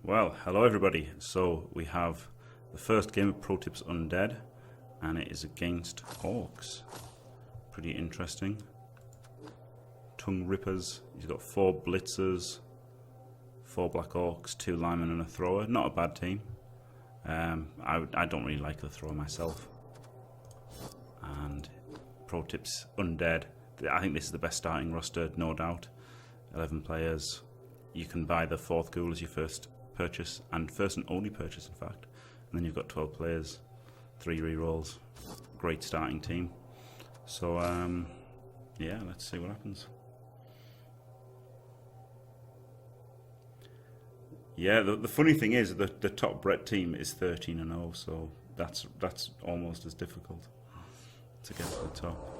Well, hello everybody. So we have the first game of Pro Tips Undead, and it is against Orcs. Pretty interesting. Tongue rippers. He's got 4 blitzers, 4 black orcs, 2 linemen and a thrower. Not a bad team. I don't really like the thrower myself. And Pro Tips Undead. I think this is the best starting roster, no doubt. 11 players. You can buy the 4th ghoul as your first purchase, and first and only purchase, in fact. And then you've got 12 players, 3 rerolls. Great starting team. So, yeah, let's see what happens. Yeah, the funny thing is that the top Brett team is 13-0, so that's almost as difficult to get to the top.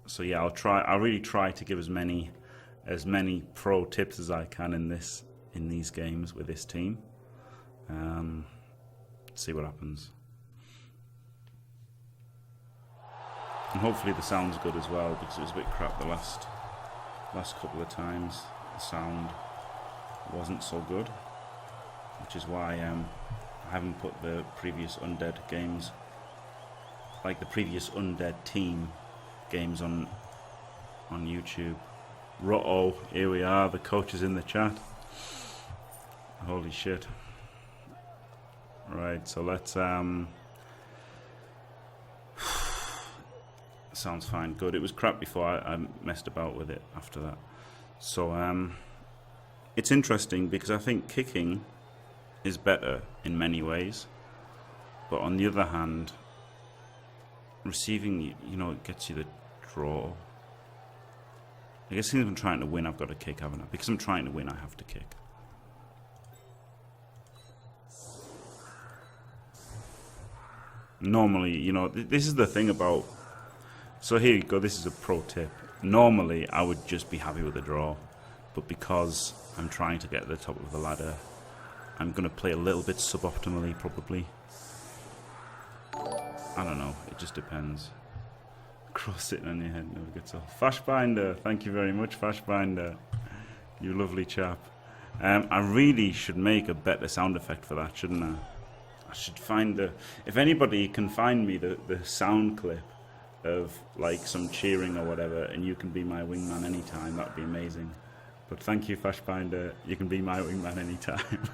So yeah, I'll really try to give as many pro tips as I can in these games with this team. See what happens. And hopefully the sound's good as well, because it was a bit crap the last couple of times. The sound wasn't so good, which is why I haven't put the previous Undead games, like the previous Undead team games, on YouTube. Ruh-oh, here we are, the coach is in the chat. Holy shit. Right, so let's sounds fine, good. It was crap before, I messed about with it after that. So it's interesting because I think kicking is better in many ways, but on the other hand, receiving, it gets you the draw. I guess since I'm trying to win, I've got to kick, haven't I? Because I'm trying to win, I have to kick. Normally, this is the thing about... So here you go, this is a pro tip. Normally, I would just be happy with a draw. But because I'm trying to get to the top of the ladder, I'm going to play a little bit suboptimally, probably. I don't know, it just depends. Cross sitting on your head never gets off. Fashbinder, thank you very much, Fashbinder. You lovely chap. I really should make a better sound effect for that, shouldn't I? I should find if anybody can find me the sound clip of like some cheering or whatever, and you can be my wingman anytime, that'd be amazing. But thank you, Fashbinder, you can be my wingman anytime.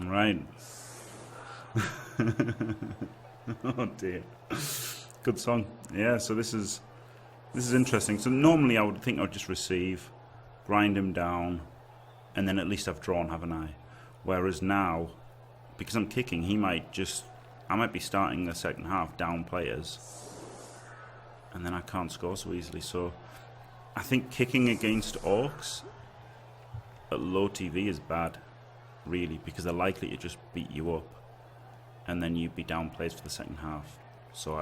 Right. Oh dear. Good song. Yeah, so this is interesting. So normally I would think I'd just receive, grind him down, and then at least I've drawn, haven't I? Whereas now, because I'm kicking, I might be starting the second half down players, and then I can't score so easily. So I think kicking against Orcs at low TV is bad, really, because they're likely to just beat you up, and then you'd be down plays for the second half. So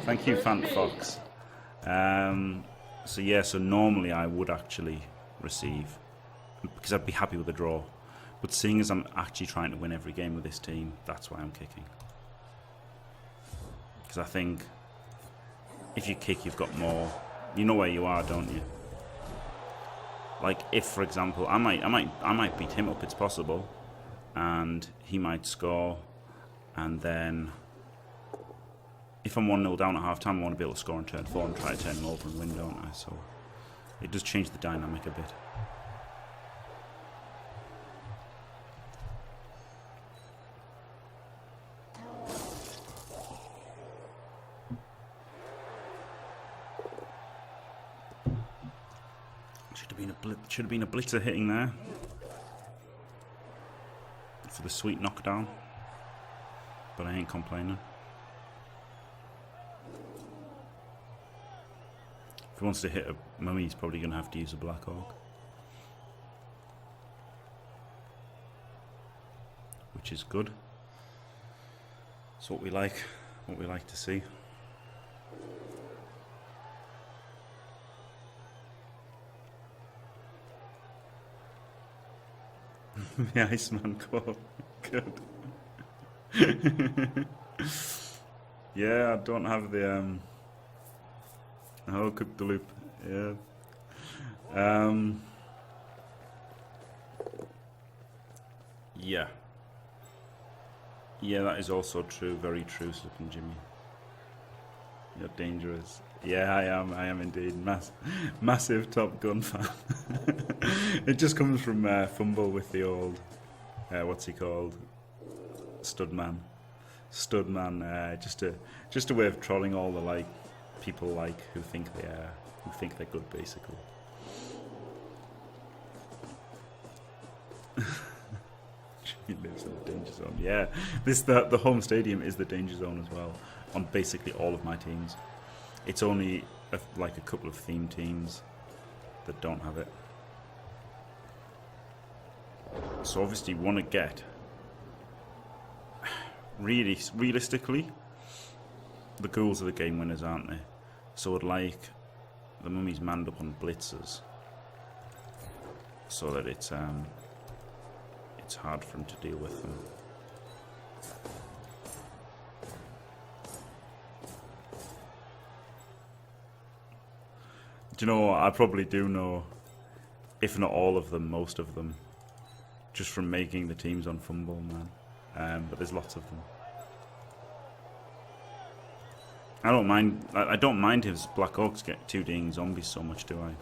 thank you, Fant Fox. So yeah, so normally I would actually receive, because I'd be happy with a draw. But seeing as I'm actually trying to win every game with this team, that's why I'm kicking. Because I think if you kick, you've got more. You know where you are, don't you? Like if, for example, I might beat him up. It's possible, and he might score, and then if I'm 1-0 down at half time, I want to be able to score on turn 4 and try to turn him over and win, don't I? So it does change the dynamic a bit. Should have been a blitzer hitting there for the sweet knockdown, but I ain't complaining. If he wants to hit a mummy, he's probably going to have to use a black orc, which is good. It's what we like to see. The Iceman quote. Good. Yeah, I don't have the oh, cook the loop. Yeah. Yeah. Yeah, that is also true. Very true, Slippin' Jimmy. You're dangerous. Yeah, I am. I am indeed. Massive Top Gun fan. It just comes from Fumble with the old, what's he called? Studman. Just a way of trolling all the people who think they're good, basically. He lives in the danger zone. Yeah, the home stadium is the danger zone as well on basically all of my teams. It's only a couple of theme teams that don't have it. So obviously, you want to get realistically, the ghouls are the game winners, aren't they? So I'd like the mummies manned up on blitzers, so that it's hard for him to deal with them. Do you know what? I probably do know, if not all of them, most of them, just from making the teams on Fumble, man. But there's lots of them. I don't mind. I don't mind his Black Orcs get 2D'ing zombies so much, do I?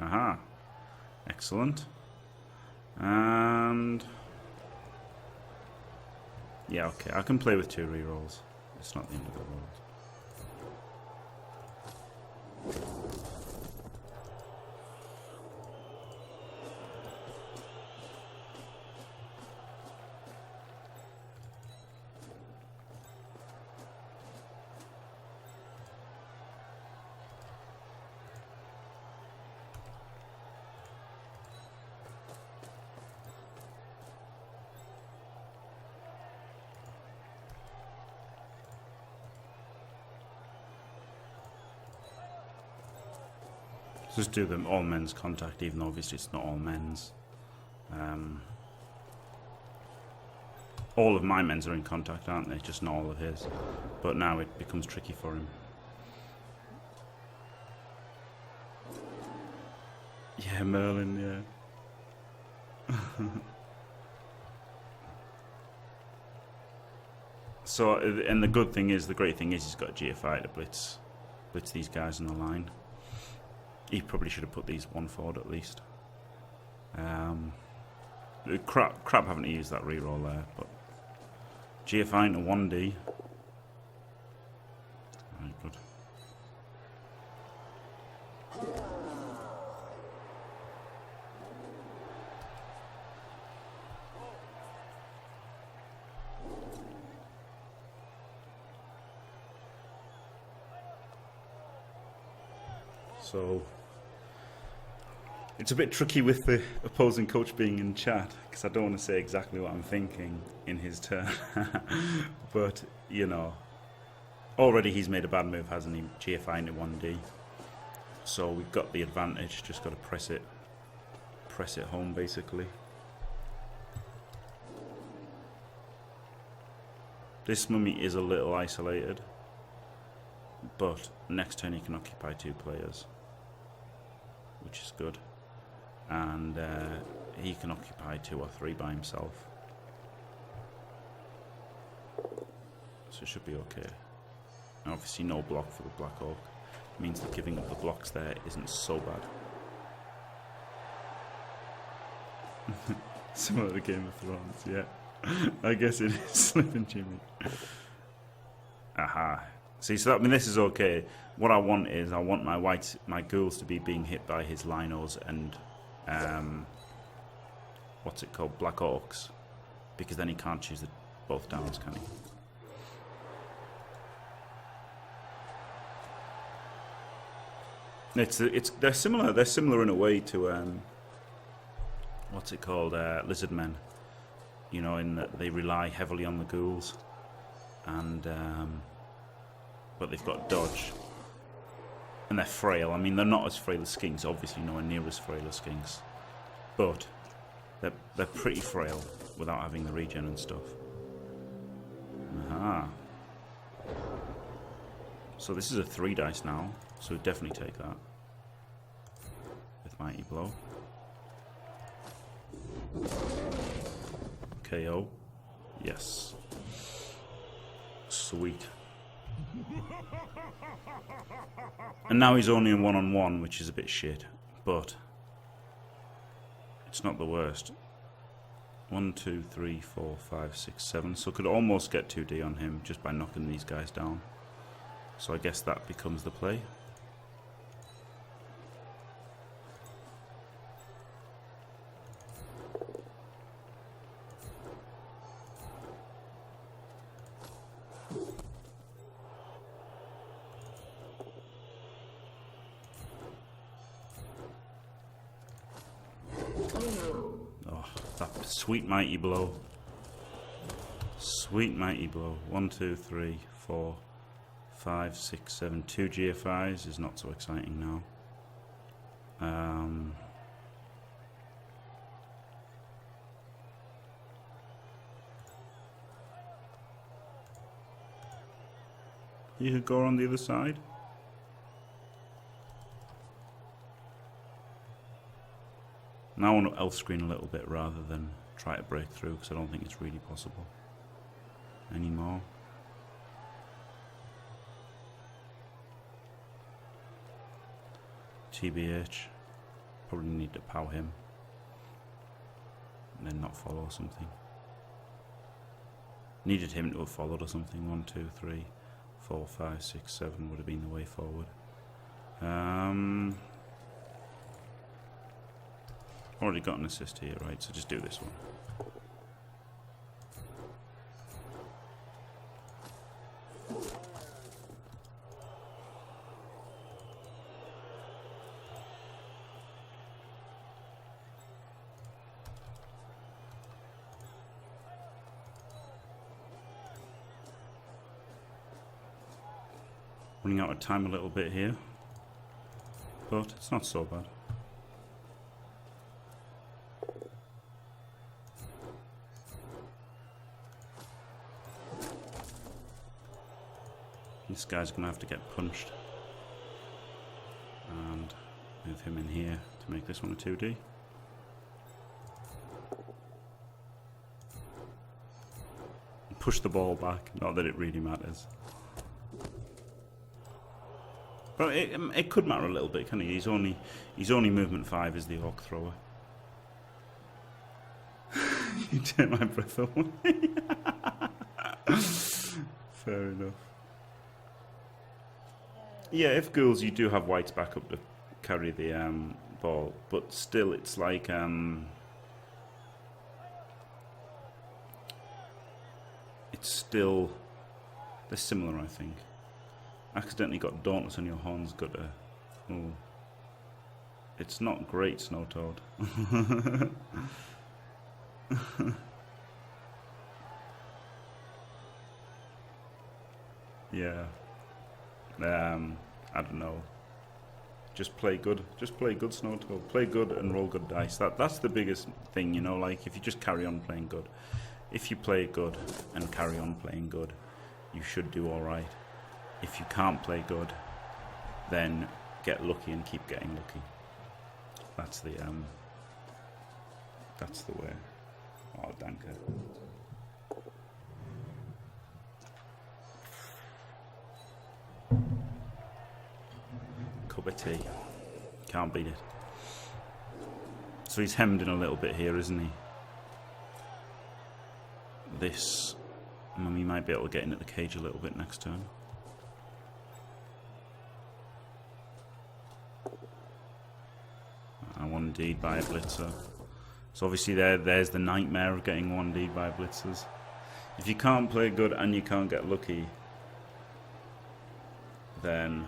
Aha. Excellent. And yeah, okay. I can play with 2 rerolls. It's not the end of the world. Just do them all men's contact, even though obviously it's not all men's. All of my men's are in contact, aren't they? Just not all of his. But now it becomes tricky for him. Yeah, Merlin, yeah. So, and the great thing is he's got a GFI to blitz these guys on the line. He probably should have put these one forward at least. Crap having to use that reroll there, but GFI into 1D. Very good. So it's a bit tricky with the opposing coach being in chat, because I don't want to say exactly what I'm thinking in his turn. But, you know, already he's made a bad move, hasn't he? GFI into 1D. So we've got the advantage, just got to press it home, basically. This mummy is a little isolated, but next turn he can occupy 2 players, which is good. And he can occupy 2 or 3 by himself, so it should be okay. And obviously no block for the Black Orc means that giving up the blocks there isn't so bad. Similar to Game of Thrones, yeah. I guess it is Slippin' Jimmy. Aha. See, so this is okay. What I want is, I want my ghouls to be being hit by his linos and what's it called, Black Orcs, because then he can't choose both downs, can he? They're similar in a way to what's it called, lizard men. You know, in that they rely heavily on the ghouls, and but they've got dodge. And they're frail. I mean, they're not as frail as skinks, obviously nowhere near as frail as skinks. But they're pretty frail without having the regen and stuff. Aha. So this is a 3 dice now, so we'd definitely take that. With Mighty Blow. KO. Yes. Sweet. And now he's only in 1-on-1, which is a bit shit, but it's not the worst. 1, 2, 3, 4, 5, 6, 7. So could almost get 2D on him just by knocking these guys down. So I guess that becomes the play. Oh, that sweet mighty blow. Sweet mighty blow. 1, 2, 3, 4, 5, 6, 7. 2 GFIs is not so exciting now. You could go on the other side. Now I want to elf screen a little bit rather than try to break through, because I don't think it's really possible anymore. TBH. Probably need to pow him. And then not follow something. Needed him to have followed or something. 1, 2, 3, 4, 5, 6, 7 would have been the way forward. Already got an assist here, right? So just do this one. Running out of time a little bit here, but it's not so bad. This guy's going to have to get punched. And move him in here to make this one a 2D. Push the ball back, not that it really matters. But it could matter a little bit, can he? He's only movement 5 is the orc thrower. You take my breath away. Fair enough. Yeah, if ghouls, you do have whites back up to carry the ball, but still, it's like it's still they're similar, I think. Accidentally got Dauntless on your horns, got a oh. It's not great, Snow Toad. Yeah. I don't know. Just play good. Just play good, Snow Toad. Play good and roll good dice. That's the biggest thing, you know. Like if you just carry on playing good, if you play good and carry on playing good, you should do all right. If you can't play good, then get lucky and keep getting lucky. That's the way. Oh, danke. Cup of tea. Can't beat it. So he's hemmed in a little bit here, isn't he? This mummy might be able to get in at the cage a little bit next turn. And 1D'd by a blitzer. So obviously there's the nightmare of getting 1D'd by blitzers. If you can't play good and you can't get lucky, then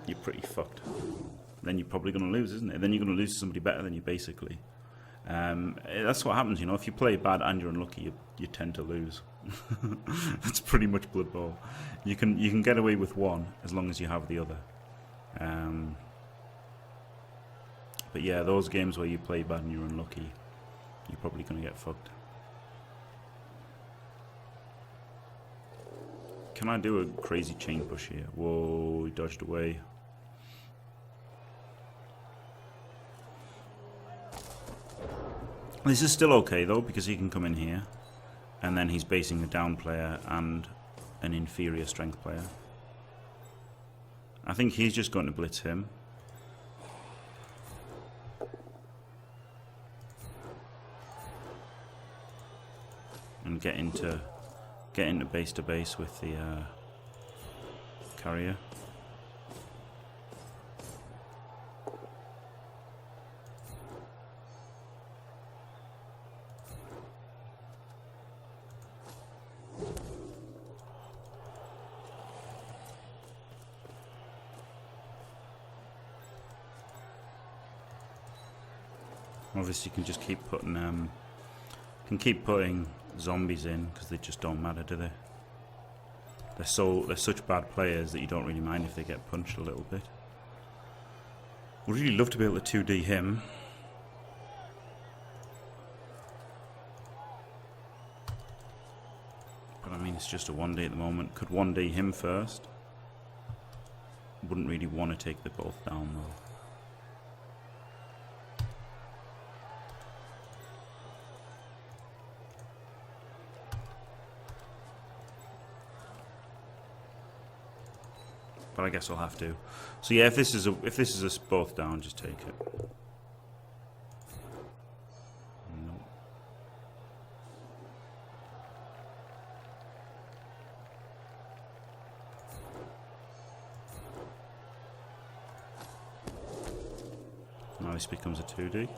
you're pretty fucked. Then you're probably going to lose, isn't it? Then you're going to lose to somebody better than you, basically. That's what happens, you know. If you play bad and you're unlucky, you tend to lose. That's pretty much Bloodbowl. You can get away with one as long as you have the other. But yeah, those games where you play bad and you're unlucky, you're probably going to get fucked. Can I do a crazy chain push here? Whoa, he dodged away. This is still okay though, because he can come in here, and then he's basing a down player and an inferior strength player. I think he's just going to blitz him. And get into base to base with the carrier. Obviously, you can just keep putting zombies in because they just don't matter, do they? They're such bad players that you don't really mind if they get punched a little bit. Would really love to be able to 2D him. But I mean, it's just a 1D at the moment. Could 1D him first. Wouldn't really want to take them both down though. But I guess I'll have to. So yeah, if this is us both down, just take it. Nope. Now this becomes a 2D.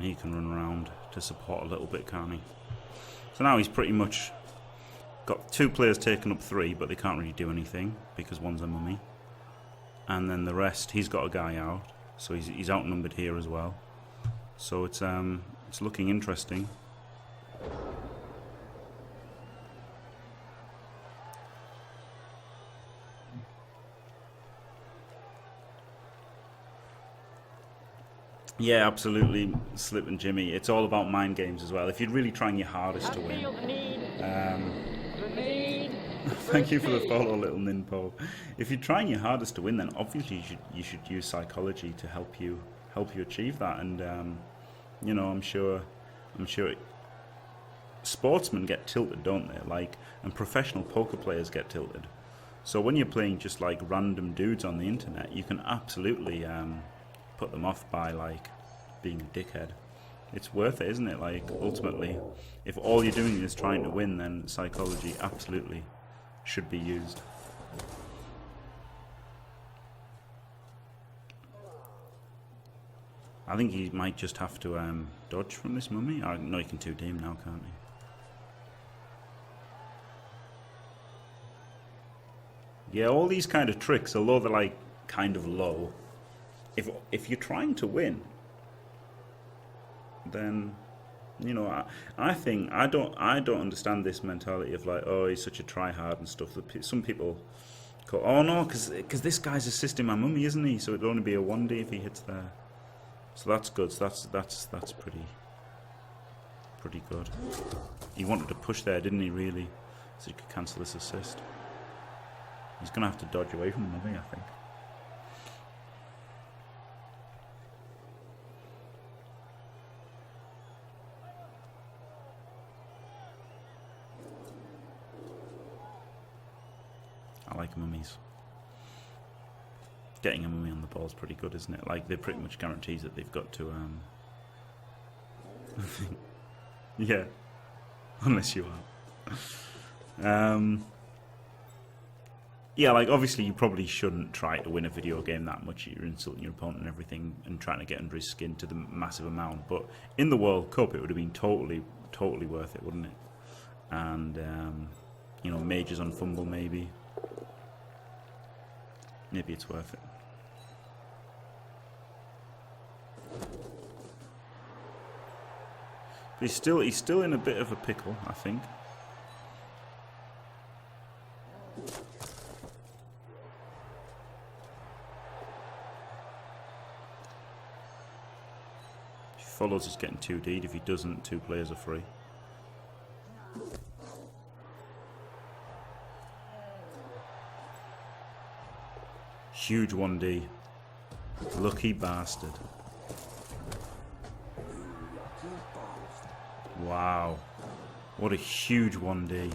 He can run around to support a little bit, can't he? So now he's pretty much got 2 players taking up 3, but they can't really do anything because one's a mummy. And then the rest, he's got a guy out, so he's outnumbered here as well. So it's looking interesting. Yeah, absolutely, Slip and Jimmy. It's all about mind games as well. If you're really trying your hardest to win. Thank you for the follow, little Ninpo. If you're trying your hardest to win, then obviously you should use psychology to help you achieve that. And you know, I'm sure sportsmen get tilted, don't they? And professional poker players get tilted. So when you're playing just like random dudes on the internet, you can absolutely put them off by being a dickhead. It's worth it, isn't it? Ultimately, if all you're doing is trying to win, then psychology absolutely should be used. I think he might just have to dodge from this mummy. Oh, no, he can 2D him now, can't he? Yeah, all these kind of tricks, although they're kind of low, if you're trying to win, then you know, I think I don't understand this mentality of oh, he's such a tryhard and stuff. That some people go, oh no, because this guy's assisting my mummy, isn't he? So it'll only be a 1D if he hits there. So that's good. So that's pretty good. He wanted to push there, didn't he? Really, so he could cancel this assist. He's gonna have to dodge away from the mummy, I think. I like mummies. Getting a mummy on the ball is pretty good, isn't it? They pretty much guarantees that they've got to yeah, unless you are. Yeah, obviously you probably shouldn't try to win a video game that much. You're insulting your opponent and everything and trying to get under his skin to the massive amount. But in the World Cup, it would have been totally worth it, wouldn't it? And you know, majors on fumble maybe. Maybe it's worth it. He's still in a bit of a pickle, I think. If he follows, he's getting 2D'd. If he doesn't, 2 players are free. Huge 1D. Lucky bastard. Wow. What a huge 1D.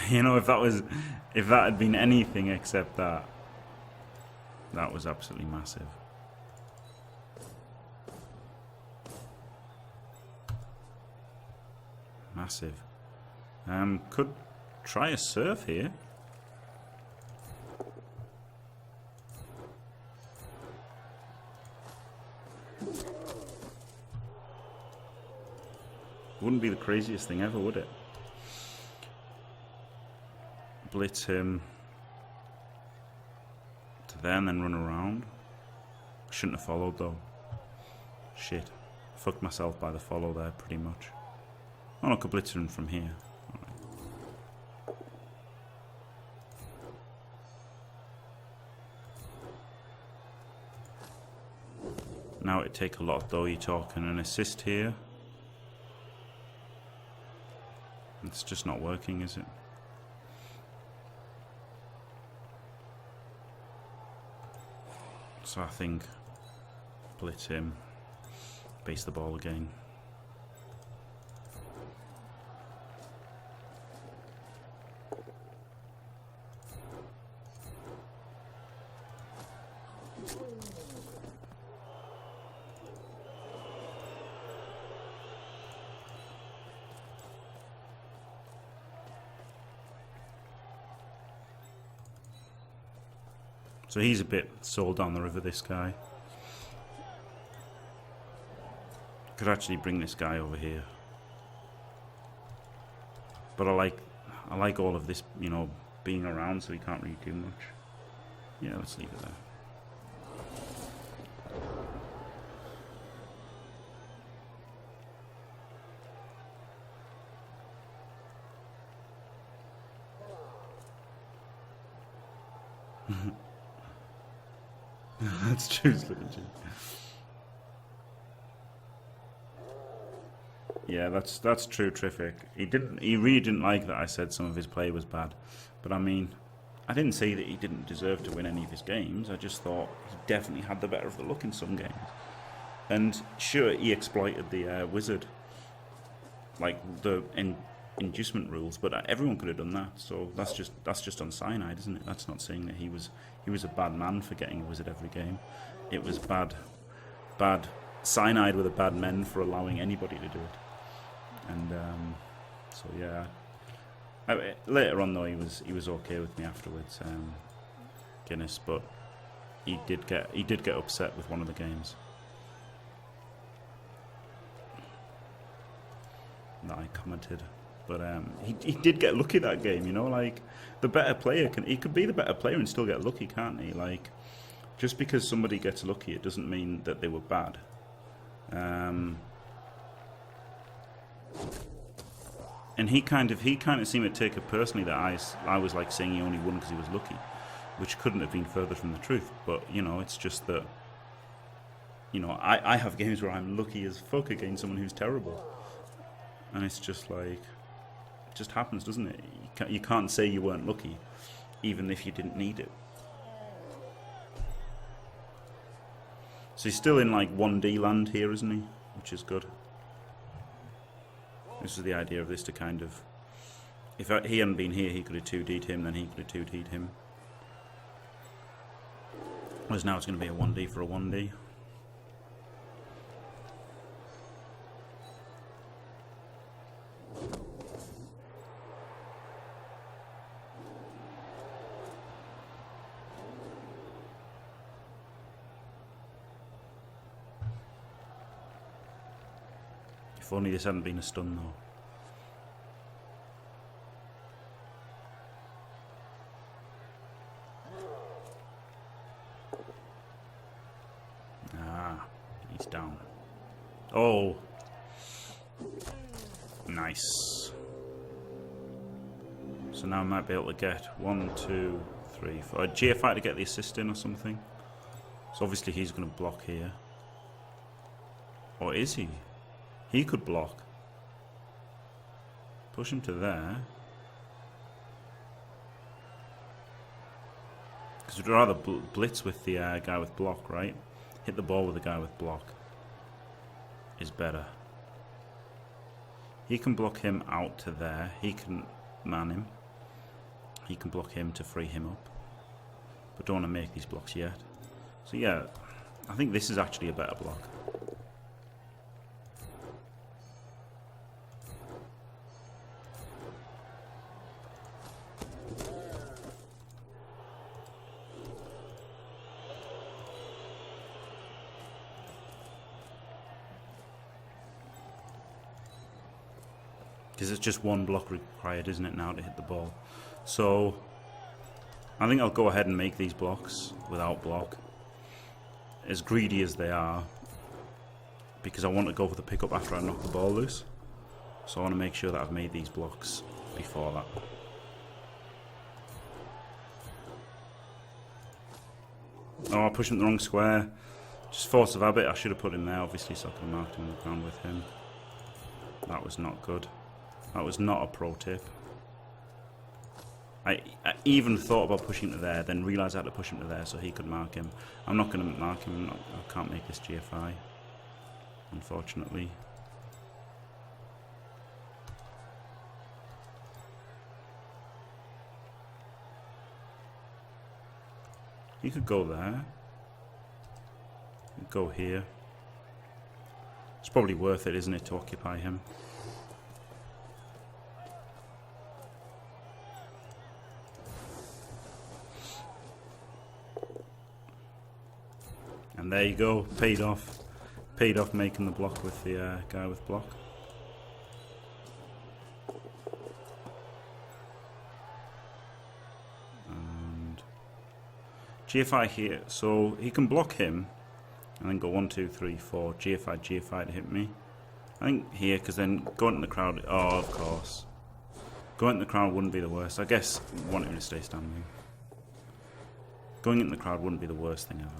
You know, if that had been anything except that, that was absolutely massive. Massive. Could try a surf here. Wouldn't be the craziest thing ever, would it? Blitz him to there and then run around. Shouldn't have followed though. Shit. Fucked myself by the follow there pretty much. Oh, I could blitz him from here. Right. Now it'd take a lot though. You're talking an assist here. It's just not working, is it? So I think blitz him, base the ball again. So he's a bit sold down the river, this guy. Could actually bring this guy over here. But I like all of this, you know, being around, so he can't really do much. Yeah, let's leave it there. That's true, look at you. Yeah, that's true, Triffic. He really didn't like that I said some of his play was bad. But I mean, I didn't say that he didn't deserve to win any of his games. I just thought he definitely had the better of the luck in some games. And sure, he exploited the wizard, like the inducement rules, but everyone could have done that. So that's just on cyanide, isn't it? That's not saying that he was a bad man for getting a wizard every game. It was bad cyanide with a bad men for allowing anybody to do it. And so yeah, later on though he was okay with me afterwards, Guinness, but he did get upset with one of the games that I commented. But he did get lucky that game, you know, like the better player he could be the better player and still get lucky, can't he? Like, just because somebody gets lucky, it doesn't mean that they were bad. And he kind of seemed to take it personally that I was like saying he only won because he was lucky, which couldn't have been further from the truth. But you know, it's just that, you know, I have games where I'm lucky as fuck against someone who's terrible, and it's just like, it just happens, doesn't it? You can't say you weren't lucky, even if you didn't need it. So he's still in like 1D land here, isn't he? Which is good. This is the idea of this, to kind of, if he hadn't been here, he could have 2D'd him, then he could have 2D'd him. Whereas now it's going to be a 1D for a 1D. If only this hadn't been a stun though. Ah, he's down. Oh, Nice. So now I might be able to get 1, 2, 3, 4. GFI to get the assist in or something. So obviously he's going to block here. Or is he? He could block. Push him to there. Because we'd rather blitz with the guy with block, right? Hit the ball with the guy with block is better. He can block him out to there. He can man him. He can block him to free him up. But don't want to make these blocks yet. So yeah, I think this is actually a better block. Because it's just one block required, isn't it, now to hit the ball. So I think I'll go ahead and make these blocks without block. As greedy as they are, because I want to go for the pickup after I knock the ball loose. So I want to make sure that I've made these blocks before that. Oh, I pushed him the wrong square. Just force of habit. I should have put him there, obviously, so I could have marked him on the ground with him. That was not good. That was not a pro tip. I even thought about pushing him to there, then realised I had to push him to there so he could mark him. I'm not going to mark him. I can't make this GFI, unfortunately. He could go there. He could go here. It's probably worth it, isn't it, to occupy him? And there you go, paid off. Paid off making the block with the guy with block. And GFI here, so he can block him and then go 1, 2, 3, 4. GFI to hit me. I think here, because then going in the crowd, oh, of course. Going in the crowd wouldn't be the worst. I guess want him to stay standing. Going in the crowd wouldn't be the worst thing ever.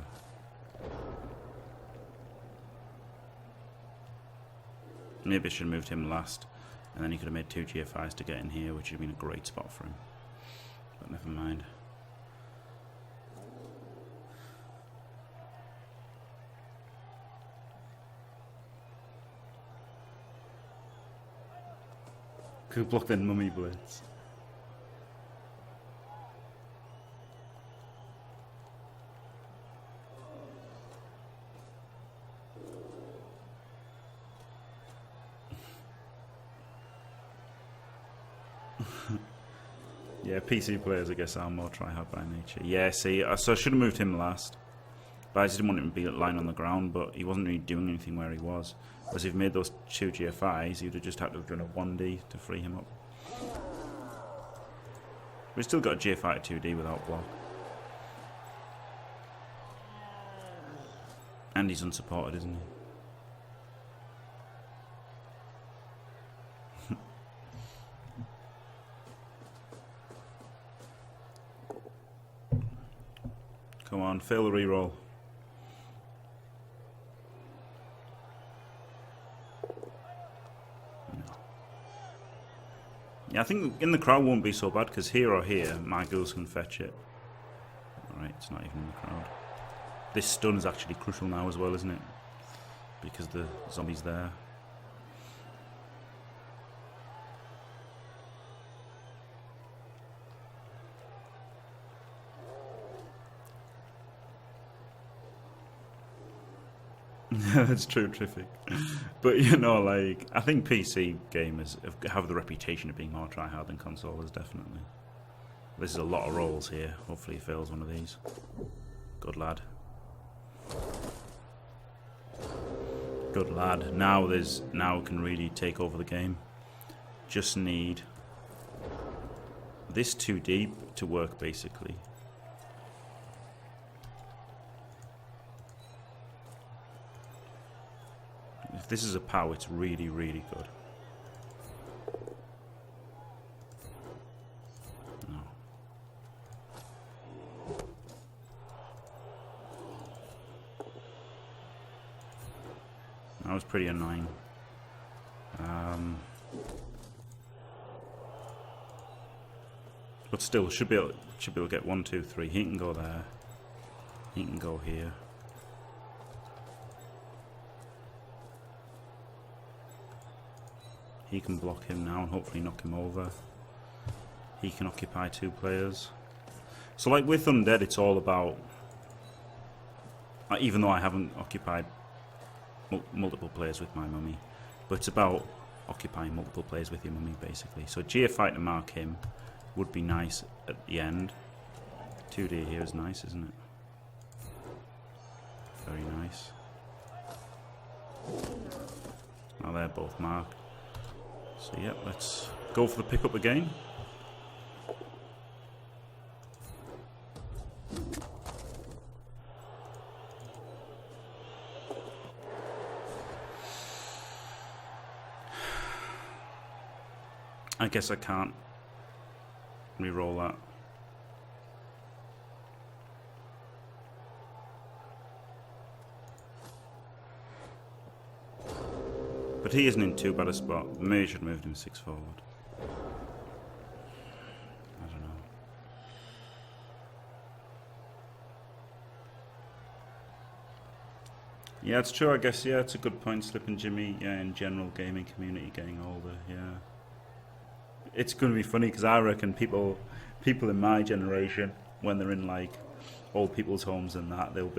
Maybe I should have moved him last, and then he could have made 2 GFIs to get in here, which would have been a great spot for him. But never mind. Could block the mummy blitz. Yeah, PC players, I guess, are more try-hard by nature. Yeah, see, so I should have moved him last. But I just didn't want him to be lying on the ground, but he wasn't really doing anything where he was. Whereas if he made those 2 GFIs, he would have just had to have done a 1D to free him up. We've still got a GFI at 2D without block. And he's unsupported, isn't he? Come on, fail the reroll. No. Yeah, I think in the crowd won't be so bad, because here or here, my ghouls can fetch it. Alright, it's not even in the crowd. This stun is actually crucial now as well, isn't it? Because the zombie's there. That's true, terrific. But you know, like, I think PC gamers have the reputation of being more try-hard than consolers, definitely. This is a lot of rolls here. Hopefully he fails one of these. Good lad. Good lad. Now we can really take over the game. Just need this 2D to work, basically. If this is a POW, it's really, really good. That was pretty annoying. But still, should be able to get 1, 2, 3. He can go there. He can go here. He can block him now and hopefully knock him over. He can occupy 2 players. So like with Undead, it's all about, even though I haven't occupied multiple players with my mummy, but it's about occupying multiple players with your mummy basically. So GFI to mark him would be nice at the end. 2D here is nice, isn't it? Very nice. Now they're both marked. So yeah, let's go for the pickup again. I guess I can't re-roll that. But he isn't in too bad a spot. Maybe I should have moved him 6 forward. I don't know. Yeah, it's true, I guess. Yeah, it's a good point, Slip Jimmy. Yeah, in general, gaming community getting older. Yeah. It's going to be funny because I reckon people in my generation, when they're in like old people's homes and that, they'll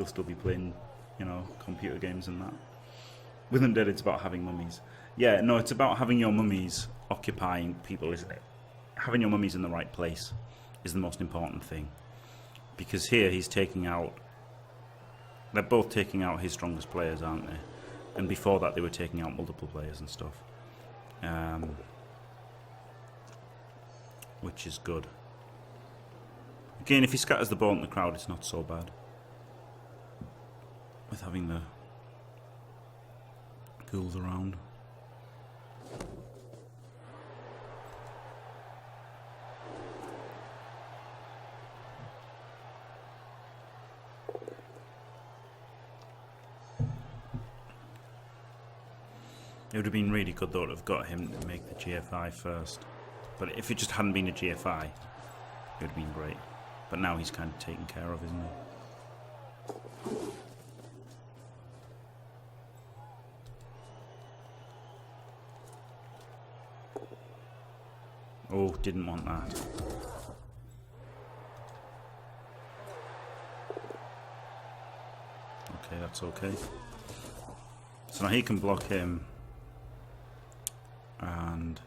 still be playing, you know, computer games and that. With Undead, it's about having mummies. Yeah, no, it's about having your mummies occupying people, isn't it? Having your mummies in the right place is the most important thing. Because here he's taking out... They're both taking out his strongest players, aren't they? And before that they were taking out multiple players and stuff. Which is good. Again, if he scatters the ball in the crowd, it's not so bad. With having the ghouls around. It would have been really good though to have got him to make the GFI first. But if it just hadn't been a GFI, it would have been great. But now he's kind of taken care of, isn't he? Oh, didn't want that. Okay, that's okay. So now he can block him and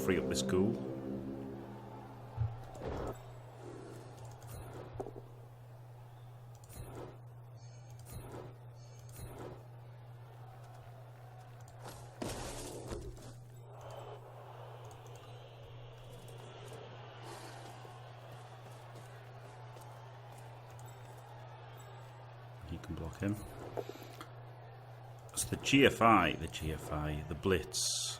free up this ghoul. He can block him. So the GFI, the Blitz,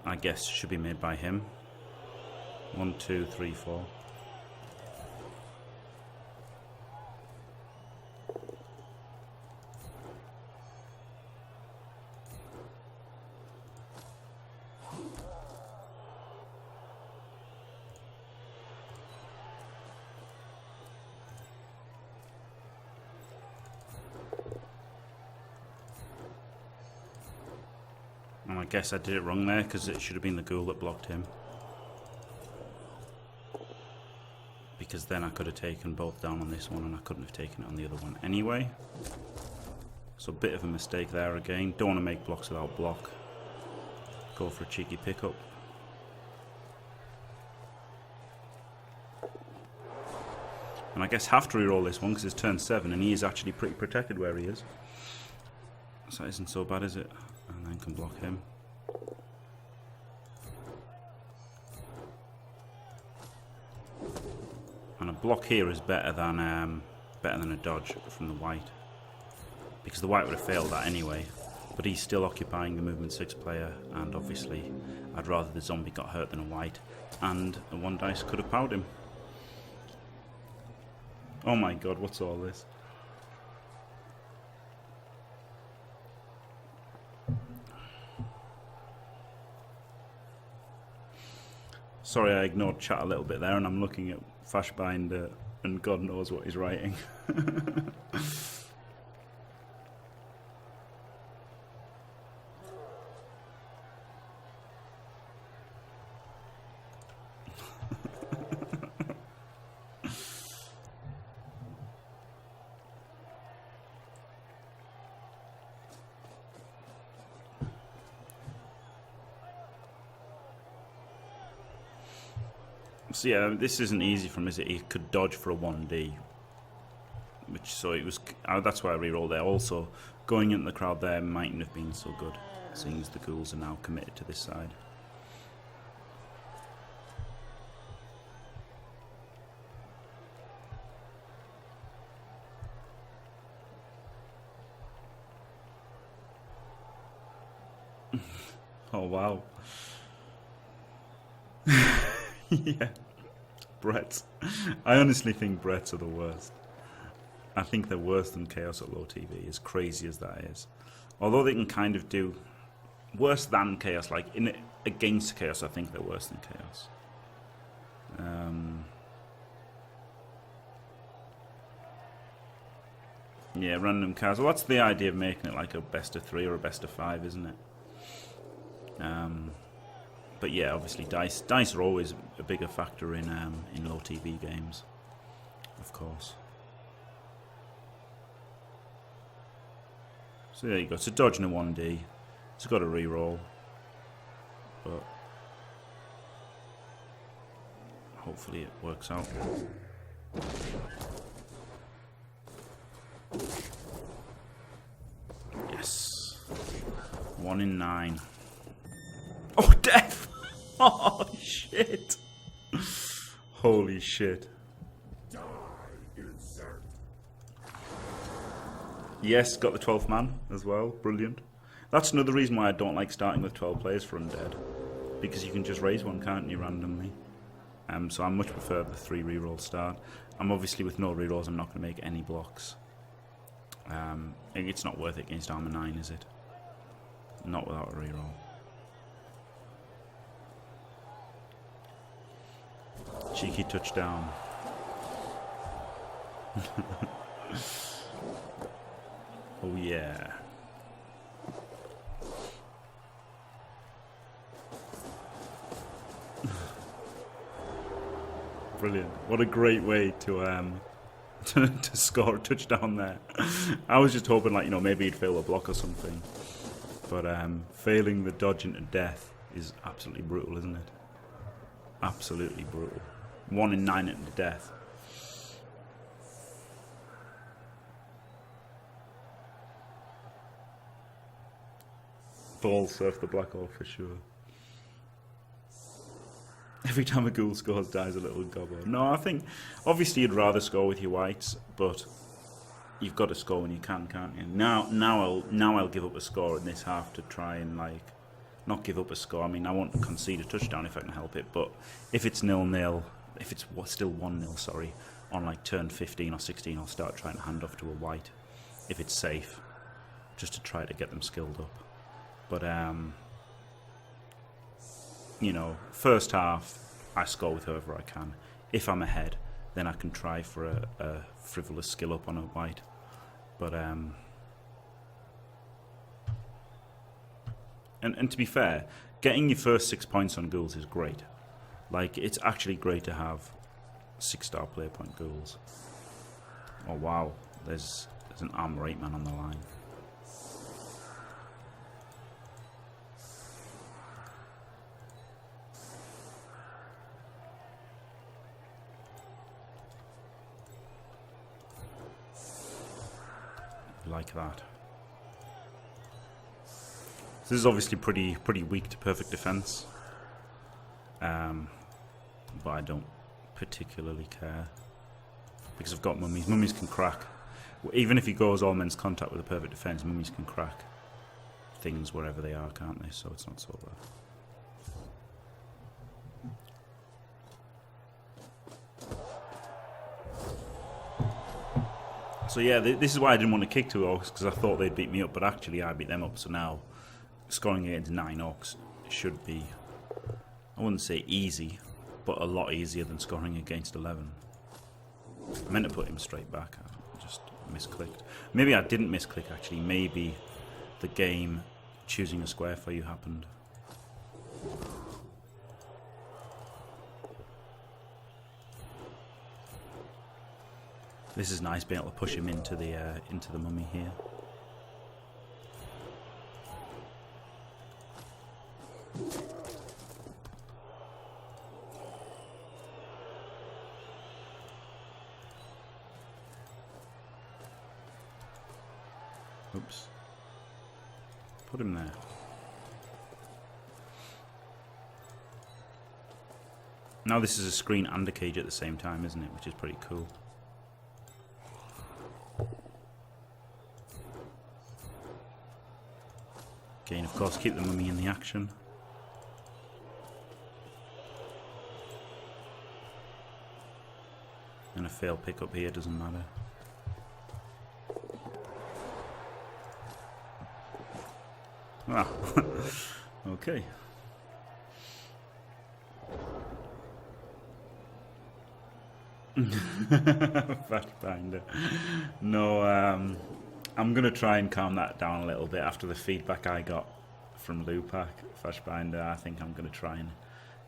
I guess should be made by him. 1, 2, 3, 4. And I guess I did it wrong there because it should have been the ghoul that blocked him. Because then I could have taken both down on this one and I couldn't have taken it on the other one anyway. So a bit of a mistake there again. Don't want to make blocks without block. Go for a cheeky pickup. And I guess have to reroll this one because it's turn 7 and he is actually pretty protected where he is. So that isn't so bad, is it? And then can block him. And a block here is better than a dodge from the white, because the white would have failed that anyway. But he's still occupying the movement 6 player, and obviously I'd rather the zombie got hurt than a white. And a 1 dice could have powered him. Oh my god, what's all this? Sorry, I ignored chat a little bit there, and I'm looking at Fashbinder, and God knows what he's writing. So yeah, this isn't easy for him, is it? He could dodge for a 1D, which so it was. That's why I rerolled there. Also, going into the crowd there mightn't have been so good, seeing as the ghouls are now committed to this side. Oh wow. Yeah. Bretts. I honestly think Bretts are the worst. I think they're worse than Chaos at low TV, as crazy as that is. Although they can kind of do worse than Chaos, like against Chaos, I think they're worse than Chaos. Yeah, random cards. Well, that's the idea of making it like a best of 3 or a best of 5, isn't it? But yeah, obviously dice are always a bigger factor in low TV games, of course. So there you go. So dodging a 1D. It's got a reroll, but hopefully it works out. Yes. 1 in 9. Oh, death! Oh, shit! Holy shit. Yes, got the 12th man as well. Brilliant. That's another reason why I don't like starting with 12 players for Undead. Because you can just raise one, can't you, randomly? So I much prefer the 3 reroll start. I'm obviously with no rerolls, I'm not going to make any blocks. It's not worth it against armor 9, is it? Not without a reroll. Cheeky touchdown. Oh yeah. Brilliant. What a great way to to score a touchdown there. I was just hoping, like, you know, maybe he'd fail a block or something. But failing the dodge into death is absolutely brutal, isn't it? Absolutely brutal. 1 in 9 into death. Ball surf the black hole for sure. Every time a ghoul scores, dies a little gobbo. No, I think obviously you'd rather score with your whites, but you've got to score when you can, can't you? Now I'll give up a score in this half to try and, like, not give up a score. I mean, I won't concede a touchdown if I can help it, but if it's 0-0, if it's still 1-0, sorry, on like turn 15 or 16, I'll start trying to hand off to a white if it's safe, just to try to get them skilled up. But you know, first half I score with whoever I can. If I'm ahead, then I can try for a frivolous skill up on a white. But and to be fair, getting your first 6 points on ghouls is great. Like, it's actually great to have 6-star player point ghouls. Oh wow, there's an armor 8 man on the line. Like that. This is obviously pretty weak to perfect defense, but I don't particularly care because I've got mummies. Mummies can crack. Even if he goes all men's contact with a perfect defense, mummies can crack things wherever they are, can't they? So it's not so bad. So yeah, this is why I didn't want to kick 2 Orcs, because I thought they'd beat me up, but actually I beat them up. So now scoring against 9 Orcs should be, I wouldn't say easy, but a lot easier than scoring against 11. I meant to put him straight back. I just misclicked. Maybe I didn't misclick actually. Maybe the game choosing a square for you happened. This is nice being able to push him into the mummy here. Oops. Put him there. Now this is a screen and a cage at the same time, isn't it? Which is pretty cool. Again, of course, keep the mummy in the action. And a failed pickup here doesn't matter. Ah, okay. Fact-finder. No, I'm going to try and calm that down a little bit after the feedback I got from Lupac, Flashbinder. I think I'm going to try and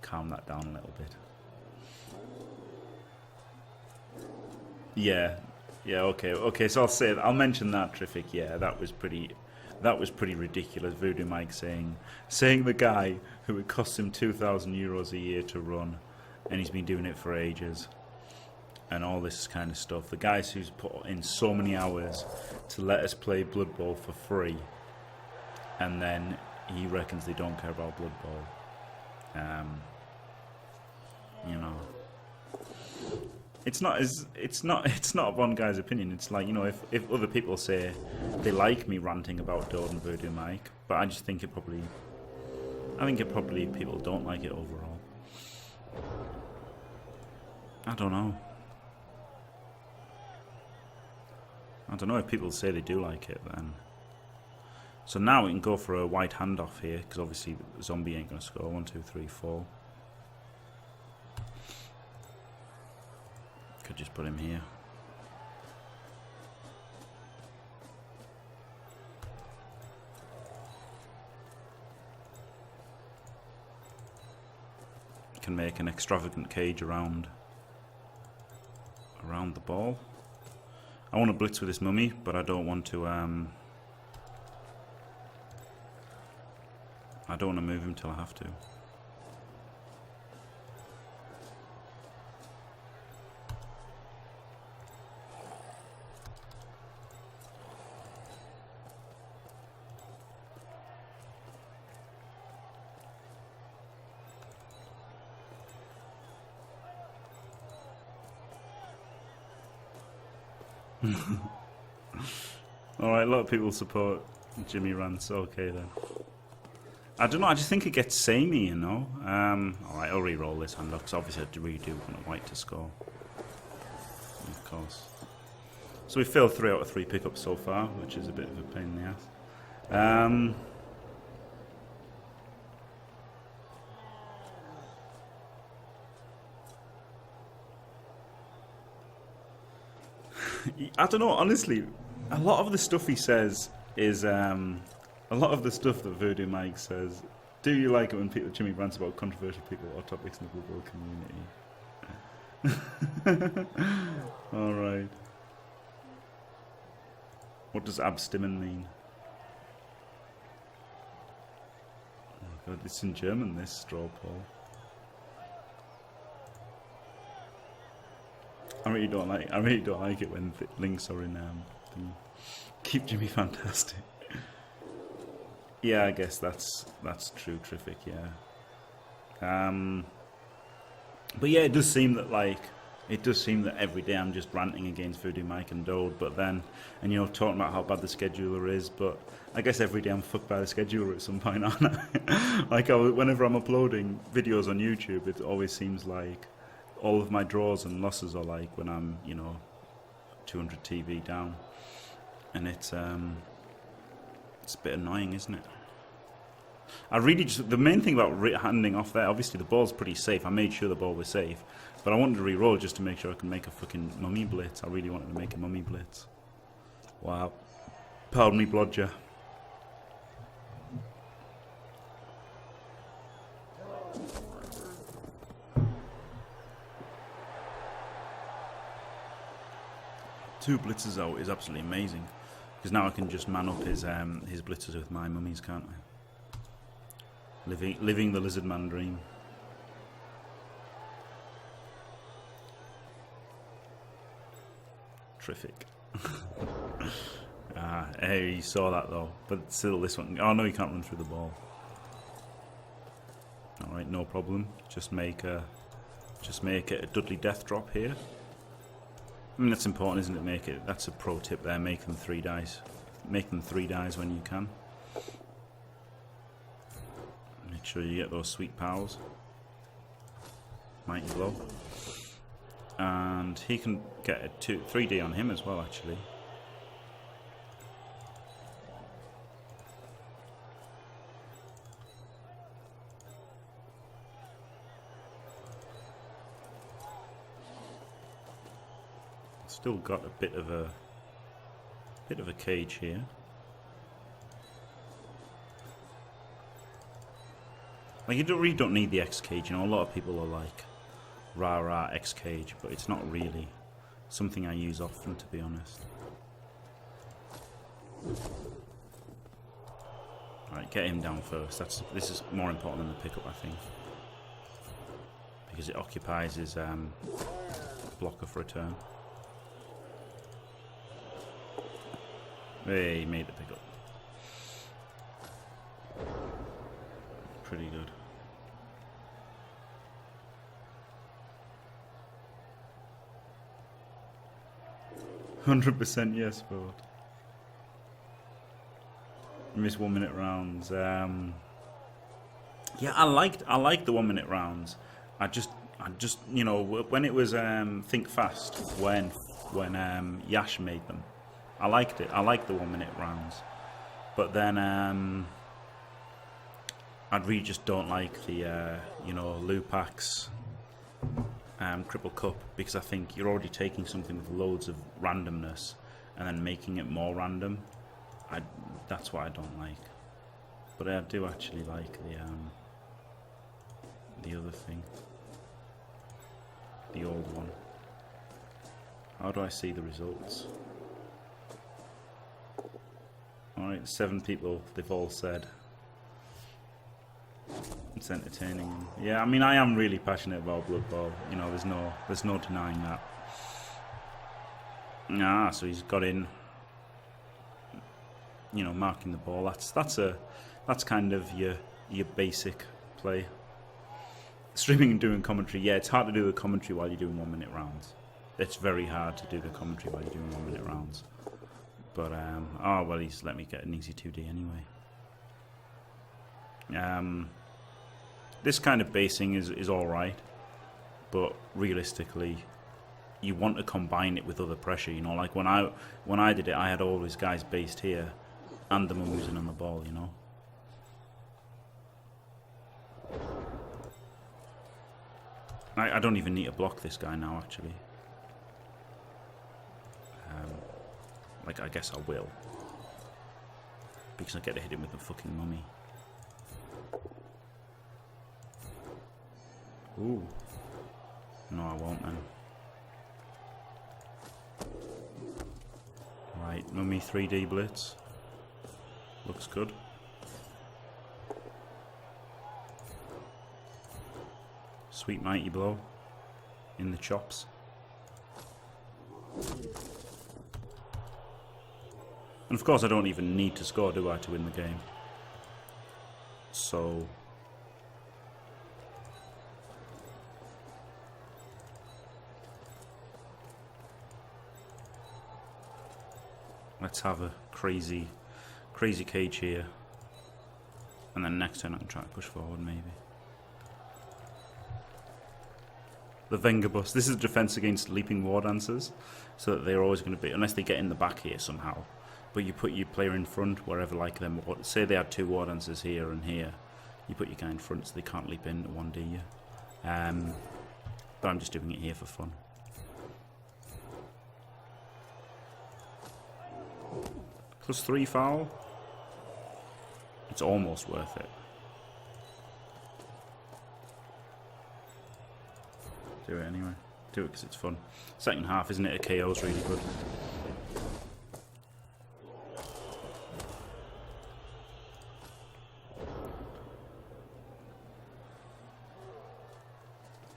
calm that down a little bit. Yeah, okay, so I'll mention that, Triffic. Yeah, that was pretty ridiculous. Voodoo Mike saying the guy who it costs him €2,000 a year to run, and he's been doing it for ages. And all this kind of stuff. The guys who's put in so many hours to let us play Bloodbowl for free, and then he reckons they don't care about Bloodbowl. You know, it's not one guy's opinion. It's like, you know, if other people say they like me ranting about Dode and Voodoo Mike, but I just think I think people don't like it overall. I don't know. I don't know if people say they do like it then. So now we can go for a white handoff here, because obviously the zombie ain't going to score. 1, 2, 3, 4. Could just put him here. Can make an extravagant cage around the ball. I want to blitz with this mummy, but I don't want to move him till I have to. Alright, a lot of people support Jimmy Rance. Okay then. I don't know, I just think it gets samey, you know. Alright, I'll re-roll this hand up, because obviously I really do want a white to score. Of course. So we failed 3 out of 3 pickups so far, which is a bit of a pain in the ass. I don't know, honestly, a lot of the stuff he says is, a lot of the stuff that Voodoo Mike says, do you like it when Jimmy rants about controversial people or topics in the Bloodbowl community? Alright. What does abstimmen mean? Oh god, it's in German, this straw poll. I really don't like it when links are in keep Jimmy fantastic. Yeah, I guess that's true, Triffic, yeah. But yeah, it does seem that every day I'm just ranting against Voodoo Mike and Dode, but then, and you know, talking about how bad the scheduler is, but I guess every day I'm fucked by the scheduler at some point, aren't I? Like, whenever I'm uploading videos on YouTube, it always seems like all of my draws and losses are like when I'm, you know, 200 TV down, and it's a bit annoying, isn't it? I really just, the main thing about handing off there, obviously the ball's pretty safe. I made sure the ball was safe, but I wanted to re-roll just to make sure I can make a fucking mummy blitz. I really wanted to make a mummy blitz. Wow. Pardon me, Blodger. Two blitzers out is absolutely amazing, because now I can just man up his blitzers with my mummies, can't I? Living the lizard man dream. Terrific. Hey, you saw that though, but still this one. Oh no, you can't run through the ball. All right, no problem. Just make it a Dudley death drop here. I mean, that's important, isn't it? Make it. That's a pro tip there. Make them 3 dice. Make them 3 dice when you can. Make sure you get those sweet pals. Mighty blow. And he can get a 3D on him as well, actually. Still got a bit of a cage here. Like, you really don't need the X cage, you know. A lot of people are like, rah rah X cage, but it's not really something I use often, to be honest. Alright, get him down first. This is more important than the pickup, I think, because it occupies his blocker for a turn. Hey, he made the pickup. Pretty good. %, yes, but miss 1 minute rounds. Yeah, I liked the 1 minute rounds. I just you know, when it was think fast, when Yash made them, I liked it. I liked the 1 minute rounds, but then I really just don't like the you know, Lupax Cripple Cup, because I think you're already taking something with loads of randomness and then making it more random. That's what I don't like. But I do actually like the other thing, the old one. How do I see the results? Alright, 7 people, they've all said it's entertaining. Yeah, I mean, I am really passionate about Bloodbowl. You know, there's no denying that. Ah, so he's got in, you know, marking the ball. That's kind of your basic play. Streaming and doing commentary, yeah, it's hard to do the commentary while you're doing 1 minute rounds. It's very hard to do the commentary while you're doing 1 minute rounds. But oh well, he's let me get an easy 2D anyway. This kind of basing is alright, but realistically, you want to combine it with other pressure. You know, like when I did it, I had all these guys based here, and the mummies in on the ball. You know. I don't even need to block this guy now, actually. Like, I guess I will, because I get to hit him with the fucking mummy. Ooh. No, I won't then. Right, mummy 3D blitz. Looks good. Sweet mighty blow in the chops. And of course I don't even need to score, do I, to win the game? So let's have a crazy cage here, and then next turn I can try to push forward maybe. The Venga bus. This is defense against leaping war dancers, so that they're always going to be, unless they get in the back here somehow. but you put your player in front wherever, like them. Say they had 2 war dancers here and here. You put your guy in front so they can't leap into 1D you. But I'm just doing it here for fun. +3 foul. It's almost worth it. Do it anyway. Do it because it's fun. Second half, isn't it? A KO's really good.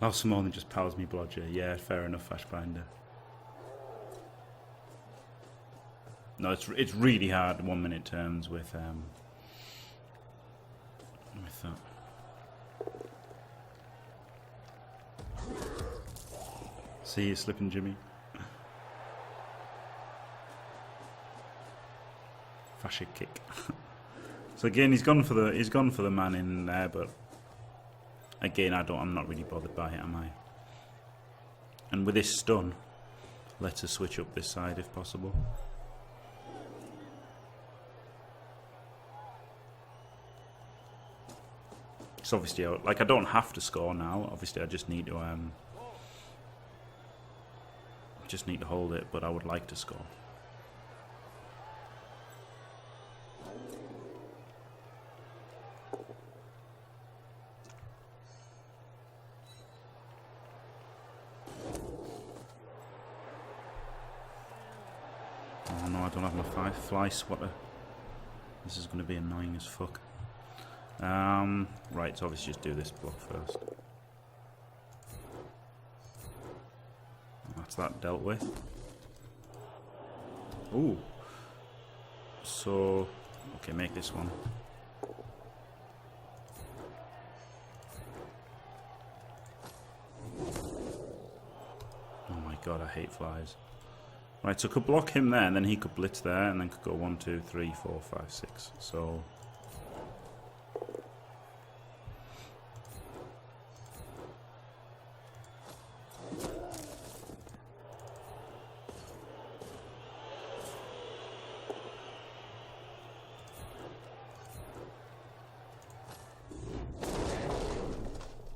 Oh, some more than just powers me blodger. Yeah, fair enough, Ashbinder. No, it's really hard 1 minute terms with that. See you slipping, Jimmy. Fashion kick. So again, he's gone for the man in there, but again, I'm not really bothered by it, am I? And with this stun, let us switch up this side if possible. So obviously, like, I don't have to score now. Obviously, I just need to hold it, but I would like to score. Oh no, I don't have my fly swatter. This is going to be annoying as fuck. Right, so obviously just do this block first. That's that dealt with. Ooh. So, okay, make this one. Oh my god, I hate flies. Right, so could block him there, and then he could blitz there, and then could go 1, 2, 3, 4, 5, 6. So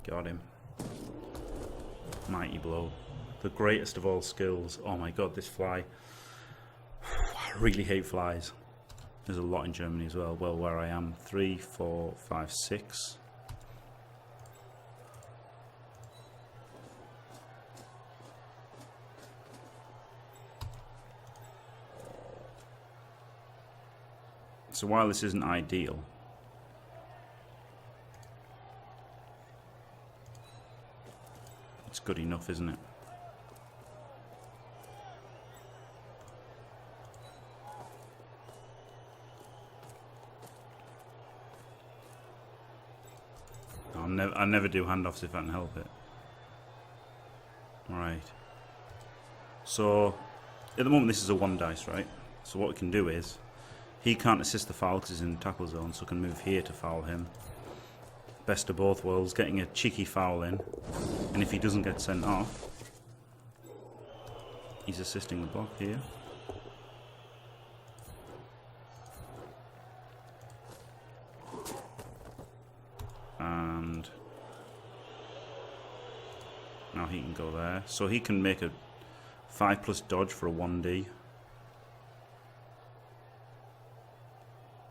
got him. Mighty blow. The greatest of all skills. Oh my god, this fly. I really hate flies. There's a lot in Germany as well. Well, where I am. 3, 4, 5, 6. So while this isn't ideal, it's good enough, isn't it? I never do handoffs if I can help it. Right. So, at the moment this is a 1 dice, right? So what we can do is, he can't assist the foul because he's in the tackle zone, so can move here to foul him. Best of both worlds, getting a cheeky foul in, and if he doesn't get sent off, he's assisting the block here. And now he can go there. So he can make a 5+ dodge for a 1D.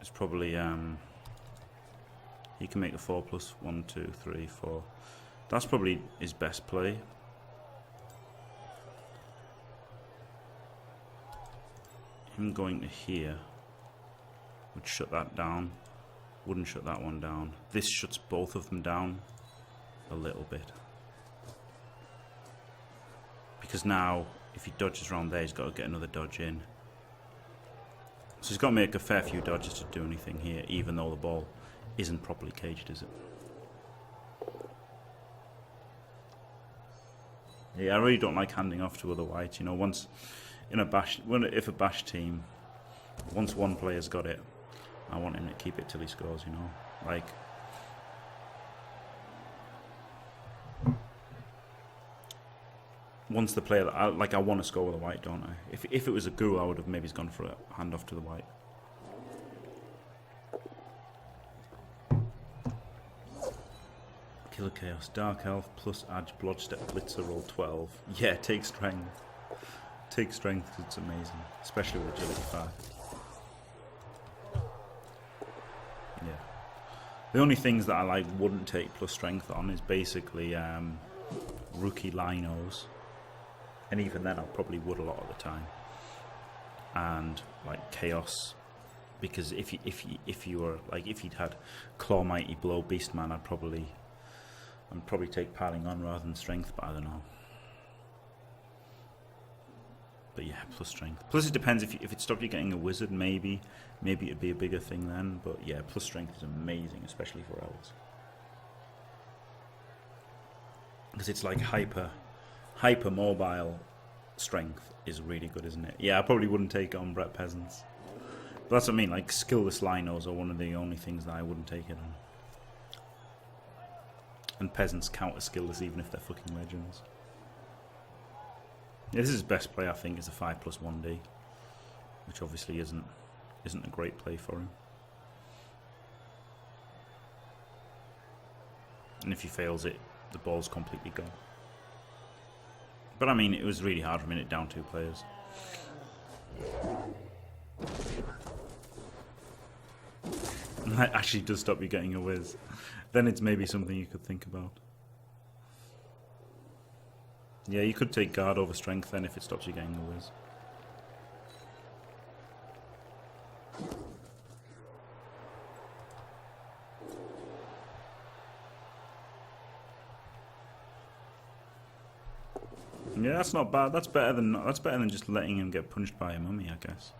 It's probably he can make a 4+, 1, 2, 3, 4. That's probably his best play. Him going to here would shut that down. Wouldn't shut that one down. This shuts both of them down a little bit. Because now, if he dodges around there, he's got to get another dodge in. So he's got to make a fair few dodges to do anything here, even though the ball isn't properly caged, is it? Yeah, I really don't like handing off to other whites. You know, once in a bash, if a bash team, once one player's got it, I want him to keep it till he scores. You know, like once the player, I want to score with a white, don't I? If it was a ghoul, I would have maybe gone for a handoff to the white. Killer Chaos, Dark Elf plus Edge, Bloodstep, Blitzer, roll 12. Yeah, take strength. Take strength, it's amazing. Especially with agility 5. Yeah. The only things that I wouldn't take plus strength on is basically rookie linos. And even then I probably would a lot of the time. And like Chaos. Because if you were if you'd had Claw Mighty Blow Beastman, I'd probably take padding on rather than strength, but I don't know. But yeah, plus strength. Plus it depends if it stopped you getting a wizard, maybe it'd be a bigger thing then. But yeah, plus strength is amazing, especially for elves. Because it's like hyper mobile strength is really good, isn't it? Yeah, I probably wouldn't take it on Brett Peasants. But that's what I mean, like skillless linos are one of the only things that I wouldn't take it on. And peasants count as skillless even if they're fucking legends. Yeah, this is his best play, I think, is a 5+1D, which obviously isn't a great play for him. And if he fails it, the ball's completely gone. But I mean, it was really hard for him to down 2 players. And that actually does stop you getting a whiz. Then it's maybe something you could think about. Yeah, you could take guard over strength then if it stops you getting a whiz. Yeah, that's not bad. That's better than just letting him get punched by a mummy, I guess.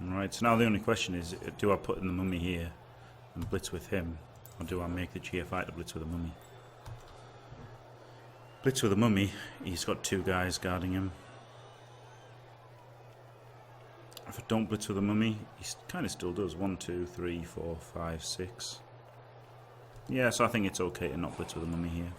Right, so now the only question is, do I put in the mummy here and blitz with him, or do I make the GFI to blitz with the mummy? Blitz with the mummy, he's got 2 guys guarding him. If I don't blitz with the mummy, he kind of still does. 1, 2, 3, 4, 5, 6. Yeah, so I think it's okay to not blitz with the mummy here.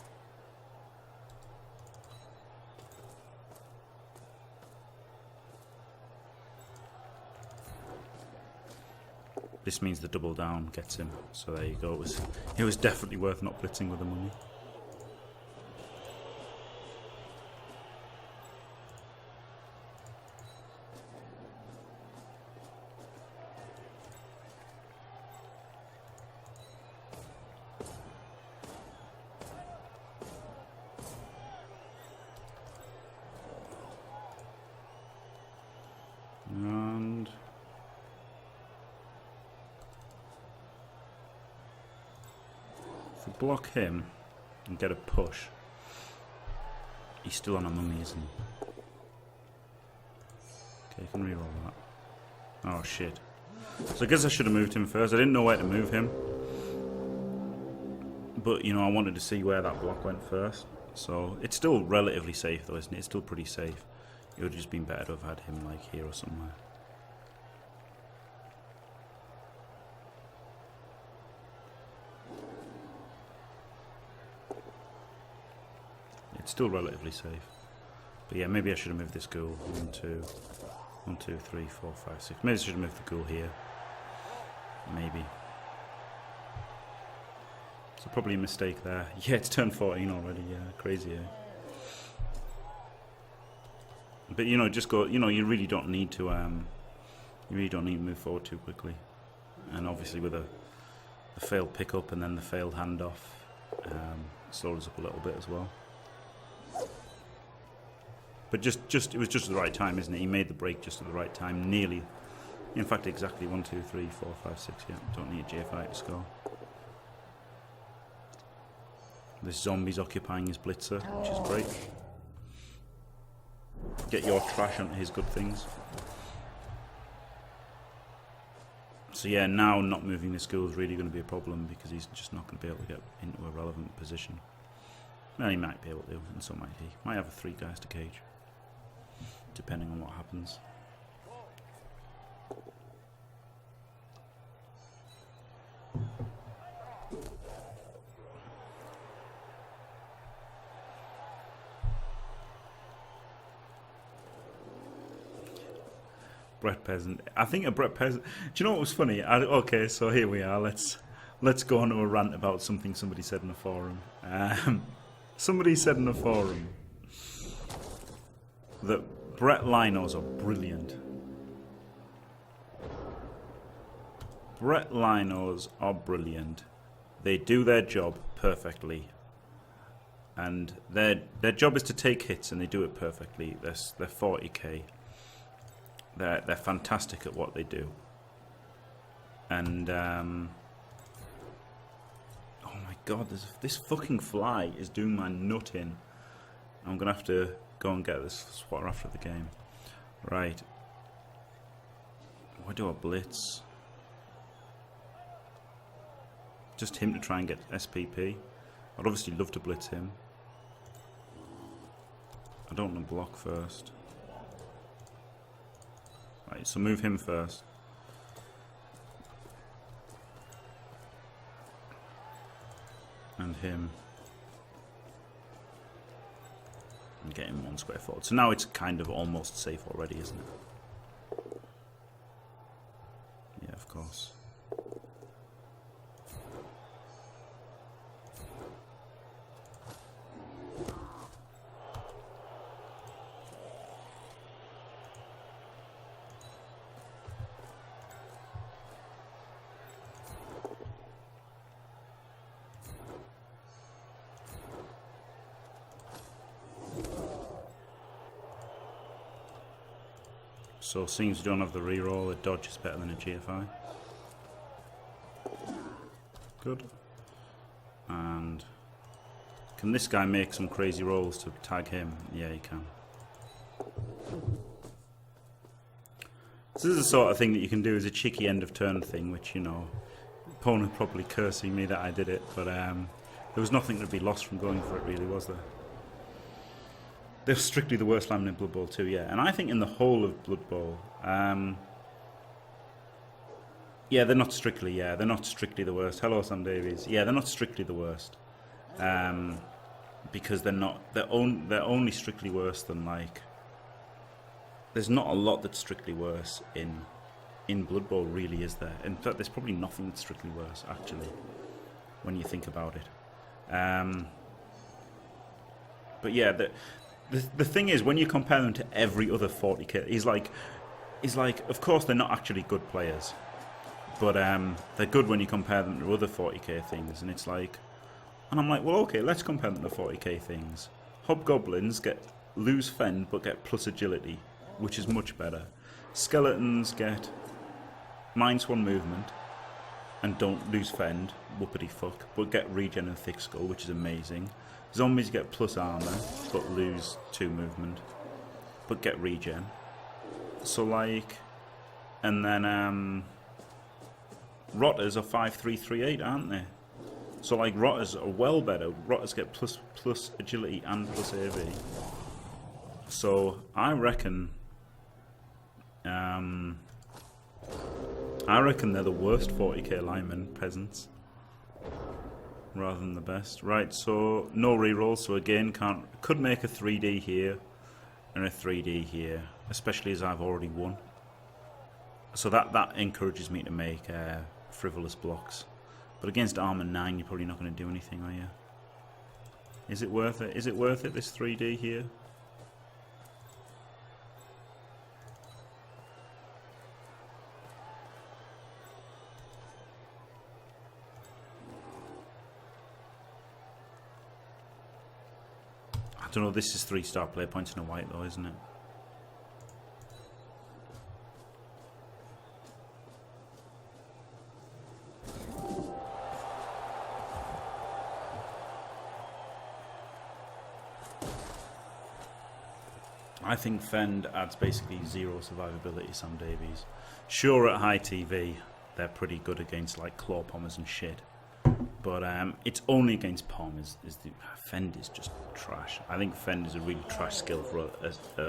This means the double down gets him, so there you go. It was definitely worth not blitzing with the mummy. And if we block him and get a push, he's still on a mummy, isn't he? Okay, I can reroll that. Oh shit. So I guess I should have moved him first. I didn't know where to move him. But, you know, I wanted to see where that block went first. So it's still relatively safe though, isn't it? It's still pretty safe. It would have just been better to have had him like here or somewhere. It's still relatively safe. But yeah, maybe I should have moved this ghoul. 1, 2, 1, 2, 3, 4, 5, 6. Maybe I should have moved the ghoul here. Maybe. So probably a mistake there. Yeah, it's turn 14 already. Yeah, crazy. Eh? But you know, just go. You know, you really don't need to. You really don't need to move forward too quickly. And obviously, with the failed pickup and then the failed handoff, slowed us up a little bit as well. But it was just at the right time, isn't it? He made the break just at the right time, nearly. In fact, exactly 1, 2, 3, 4, 5, 6. Yeah, don't need a GFI to score. This zombie's occupying his blitzer, which is great. Get your trash onto his good things. So yeah, now not moving this ghoul is really going to be a problem because he's just not going to be able to get into a relevant position. Well, he might be able to, and so might he. Might have 3 guys to cage, depending on what happens. Brett Peasant. I think a Brett Peasant. Do you know what was funny? Okay, so here we are. Let's go on to a rant about something somebody said in a forum. Somebody said in a forum that Brett Linos are brilliant. Brett Linos are brilliant. They do their job perfectly. And their job is to take hits, and they do it perfectly. They're 40k. They're fantastic at what they do. And oh my god, this fucking fly is doing my nut in. I'm gonna have to go and get this swatter after the game. Right. Why do I blitz? Just him to try and get SPP. I'd obviously love to blitz him. I don't want to block first. Right, so move him first. And him. And get him 1 square forward. So now it's kind of almost safe already, isn't it? Yeah, of course. So seeing as you don't have the reroll, a dodge is better than a GFI. Good. And can this guy make some crazy rolls to tag him? Yeah, he can. So this is the sort of thing that you can do as a cheeky end of turn thing, which, you know, opponent probably cursing me that I did it, but there was nothing to be lost from going for it, really, was there? They're strictly the worst linemen in Blood Bowl too, yeah. And I think in the whole of Blood Bowl, yeah, they're not strictly the worst. Hello, Sam Davies. Yeah, they're not strictly the worst, because they're only strictly worse than, like, there's not a lot that's strictly worse in Blood Bowl, really, is there? In fact, there's probably nothing that's strictly worse, actually, when you think about it. But yeah, the thing is, when you compare them to every other 40k, he's like, of course they're not actually good players, but they're good when you compare them to other 40k things, and it's like, and I'm like, well, okay, let's compare them to 40k things. Hobgoblins lose fend but get plus agility, which is much better. Skeletons get -1 movement and don't lose fend, whoopity fuck, but get regen and thick skull, which is amazing. Zombies get plus armor, but lose 2 movement, but get regen. So, like, and then Rotters are 5-3-3-8, aren't they? So, like, Rotters are well better. Rotters get plus agility and plus AV. So I reckon they're the worst 40k linemen, peasants, rather than the best. Right, so no reroll, so again could make a 3D here and a 3D here, especially as I've already won. So that encourages me to make frivolous blocks. But against armor 9, you're probably not going to do anything, are you? Is it worth it? Is it worth it, this 3D here? I don't know, this is 3-star player points in a white though, isn't it? I think Fend adds basically 0 survivability, Sam Davies. Sure, at high TV, they're pretty good against like claw pommers and shit. But it's only against Pom. Fend is just trash. I think Fend is a really trash skill for a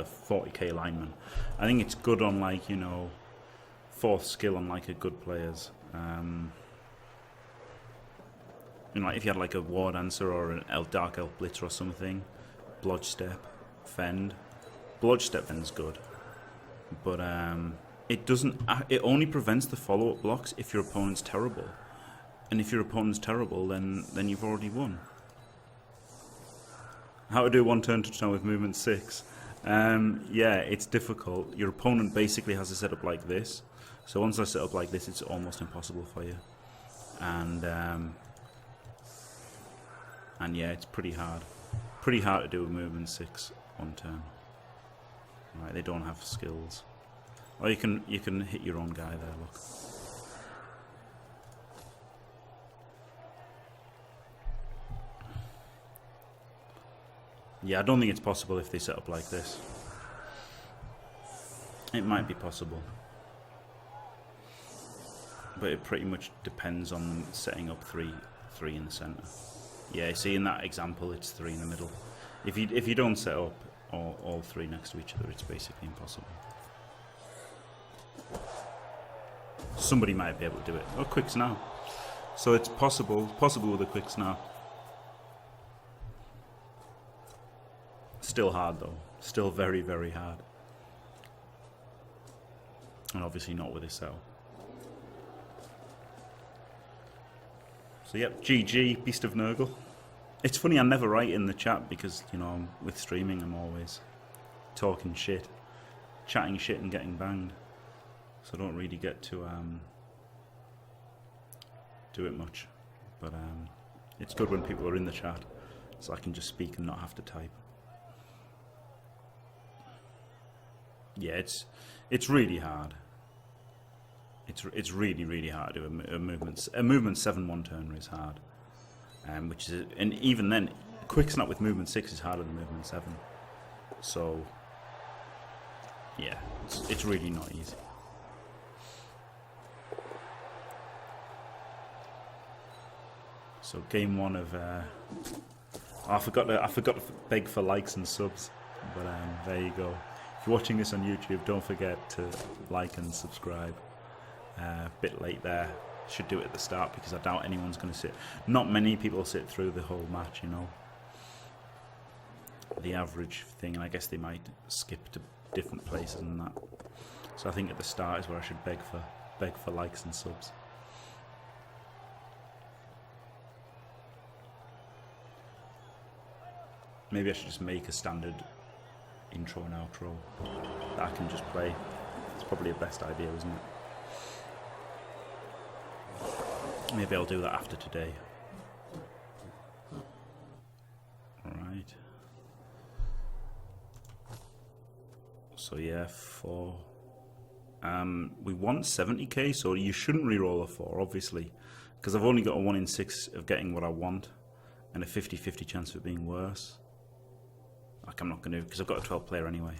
40k lineman. I think it's good on, like, you know, 4th skill on like a good players. You know, like if you had like a War Dancer or an Dark Elf Blitzer or something, Blodgestep, Fend. Blodgestep Fend's good. But it doesn't. It only prevents the follow-up blocks if your opponent's terrible, and if your opponent's terrible, then you've already won. How to do one turn touchdown with movement 6? Yeah, it's difficult. Your opponent basically has to set up like this. So once I set up like this, it's almost impossible for you. And yeah, it's pretty hard. Pretty hard to do with movement 6 one turn. Right, they don't have skills. Or you can hit your own guy there, look. Yeah, I don't think it's possible if they set up like this. It might be possible. But it pretty much depends on them setting up three in the centre. Yeah, see in that example it's 3 in the middle. If you don't set up all 3 next to each other, it's basically impossible. Somebody might be able to do it. Oh, quicks now. So it's possible with the quicks now. Still hard though. Still very, very hard. And obviously not with this setup. So yep, GG, Beast of Nurgle. It's funny, I never write in the chat because, you know, with streaming I'm always talking shit. Chatting shit and getting banged. So I don't really get to do it much. But it's good when people are in the chat, so I can just speak and not have to type. Yeah, it's really hard. It's really, really hard to do a movement. A movement 7 one turner is hard, which is, and even then, quick snap with movement 6 is harder than movement 7. So yeah, it's really not easy. So game 1 of I forgot to beg for likes and subs, but there you go. If you're watching this on YouTube, don't forget to like and subscribe. Bit late there. Should do it at the start because I doubt anyone's going to sit. Not many people sit through the whole match, you know. The average thing, and I guess they might skip to different places and that. So I think at the start is where I should beg for likes and subs. Maybe I should just make a standard intro and outro that I can just play. It's probably the best idea, isn't it? Maybe I'll do that after today. Alright. So yeah, 4. We want 70k, so you shouldn't reroll a 4, obviously. Because I've only got a 1 in 6 of getting what I want, and a 50-50 chance of it being worse. Like I'm not going to, because I've got a 12 player anyway.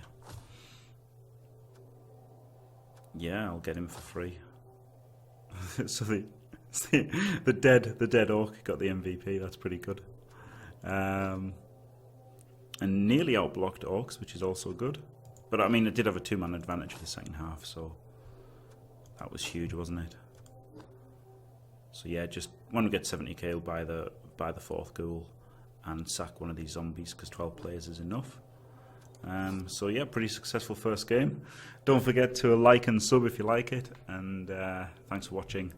Yeah, I'll get him for free. So the dead orc got the MVP. That's pretty good. And nearly outblocked orcs, which is also good. But I mean, it did have a 2-man advantage for the second half, so that was huge, wasn't it? So yeah, just when we get 70k, we'll buy the 4th ghoul and sack one of these zombies because 12 players is enough. So yeah, pretty successful first game. Don't forget to like and sub if you like it, and thanks for watching.